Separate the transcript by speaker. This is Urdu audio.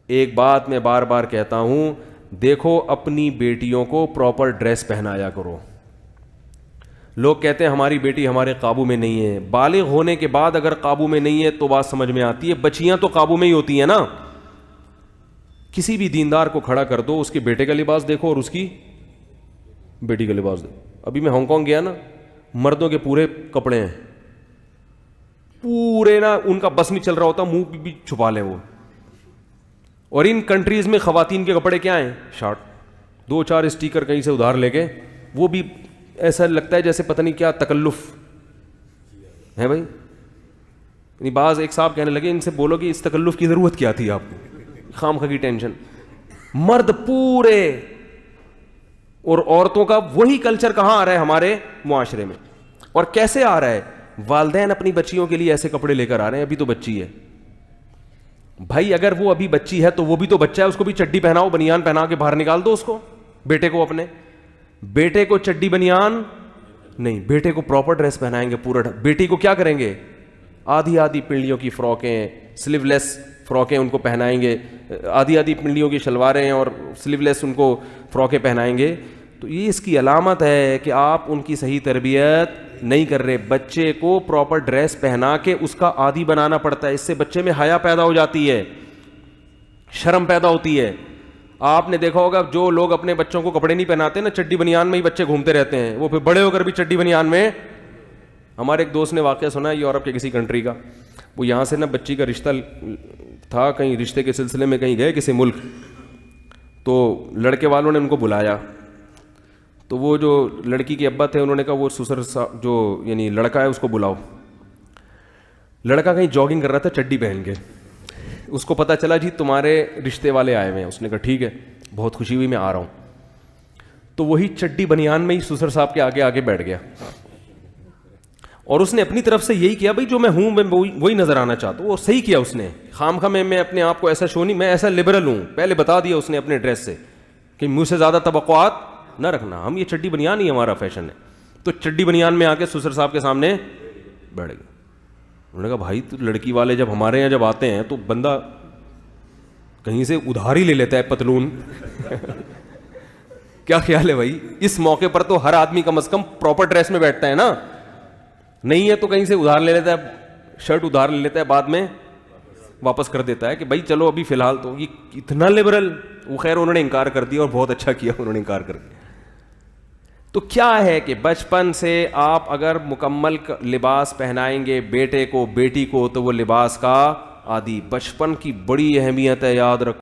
Speaker 1: ایک بات میں بار بار کہتا ہوں, دیکھو اپنی بیٹیوں کو پراپر ڈریس پہنایا کرو. لوگ کہتے ہیں ہماری بیٹی ہمارے قابو میں نہیں ہے. بالغ ہونے کے بعد اگر قابو میں نہیں ہے تو بات سمجھ میں آتی ہے. بچیاں تو قابو میں ہی ہوتی ہیں نا. کسی بھی دیندار کو کھڑا کر دو, اس کے بیٹے کا لباس دیکھو اور اس کی بیٹی کا لباس دیکھو. ابھی میں ہانگ کانگ گیا نا, مردوں کے پورے کپڑے ہیں, پورے نا, ان کا بس نہیں چل رہا ہوتا, منہ بھی چھپا لیں وہ. اور ان کنٹریز میں خواتین کے کپڑے کیا ہیں؟ شارٹ, 2-4 اسٹیکر کہیں سے ادھار لے کے, وہ بھی ایسا لگتا ہے جیسے پتہ نہیں کیا تکلف ہے بھائی. یعنی بعض ایک صاحب کہنے لگے ان سے بولو کہ اس تکلف کی ضرورت کیا تھی آپ کو, خام خواہ کی ٹینشن. مرد پورے, اور عورتوں کا وہی کلچر کہاں آ رہا ہے ہمارے معاشرے میں, اور کیسے آ رہا ہے؟ والدین اپنی بچیوں کے لیے ایسے کپڑے لے کر آ رہے ہیں. ابھی تو بچی ہے بھائی, اگر وہ ابھی بچی ہے تو وہ بھی تو بچہ ہے, اس کو بھی چڈی پہناؤ, بنیان پہنا کے باہر نکال دو اس کو. بیٹے کو, اپنے بیٹے کو چڈی بنیان نہیں, بیٹے کو پراپر ڈریس پہنائیں گے پورا. بیٹی کو کیا کریں گے؟ آدھی آدھی پنڈلیوں کی فراکیں, سلیو لیس فراکیں ان کو پہنائیں گے, آدھی آدھی پنڈلیوں کی شلواریں اور سلیو لیس ان کو فراکیں پہنائیں گے. تو یہ اس کی علامت ہے کہ آپ ان کی صحیح تربیت نہیں کر رہے. بچے کو پراپر ڈریس پہنا کے اس کا عادی بنانا پڑتا ہے. اس سے بچے میں حیا پیدا ہو جاتی ہے, شرم پیدا ہوتی ہے. آپ نے دیکھا ہوگا جو لوگ اپنے بچوں کو کپڑے نہیں پہناتے نا, چڈی بنیان میں ہی بچے گھومتے رہتے ہیں, وہ پھر بڑے ہو کر بھی چڈی بنیان میں. ہمارے ایک دوست نے واقعہ سنا ہے یورپ کے کسی کنٹری کا. وہ یہاں سے نا بچی کا رشتہ تھا, کہیں رشتے کے سلسلے میں کہیں گئے کسی ملک, تو لڑکے والوں نے ان کو بلایا. تو وہ جو لڑکی کے ابا تھے انہوں نے کہا وہ سسر جو یعنی لڑکا ہے اس کو بلاؤ. لڑکا کہیں جاگنگ کر رہا تھا چڈی پہن کے. اس کو پتہ چلا جی تمہارے رشتے والے آئے ہوئے ہیں. اس نے کہا ٹھیک ہے, بہت خوشی ہوئی, میں آ رہا ہوں. تو وہی چڈی بنیان میں ہی سسر صاحب کے آگے آگے بیٹھ گیا, اور اس نے اپنی طرف سے یہی کیا, بھائی جو میں ہوں میں وہی نظر آنا چاہتا ہوں. وہ صحیح کیا اس نے, خام خواہ میں اپنے آپ کو ایسا شو نہیں, میں ایسا لبرل ہوں, پہلے بتا دیا اس نے اپنے ڈریس سے کہ مجھ سے زیادہ توقعات نہ رکھنا, ہم یہ چڈی بنیان ہی ہمارا فیشن ہے. تو چڈی بنیان میں آ کے سسر صاحب کے سامنے بیٹھ گئے. انہوں نے کہا بھائی تو لڑکی والے جب ہمارے یہاں جب آتے ہیں تو بندہ کہیں سے ادھار ہی لے لیتا ہے پتلون. کیا خیال ہے بھائی؟ اس موقع پر تو ہر آدمی کم از کم پراپر ڈریس میں بیٹھتا ہے نا, نہیں ہے تو کہیں سے ادھار لے لیتا ہے, شرٹ ادھار لے لیتا ہے, بعد میں واپس کر دیتا ہے کہ بھائی چلو ابھی فی الحال. تو یہ اتنا لبرل. وہ خیر انہوں نے انکار کر دیا, اور بہت اچھا کیا انہوں نے انکار کر دیا. تو کیا ہے کہ بچپن سے آپ اگر مکمل لباس پہنائیں گے بیٹے کو بیٹی کو, تو وہ لباس کا عادی. بچپن کی بڑی اہمیت ہے, یاد رکھو.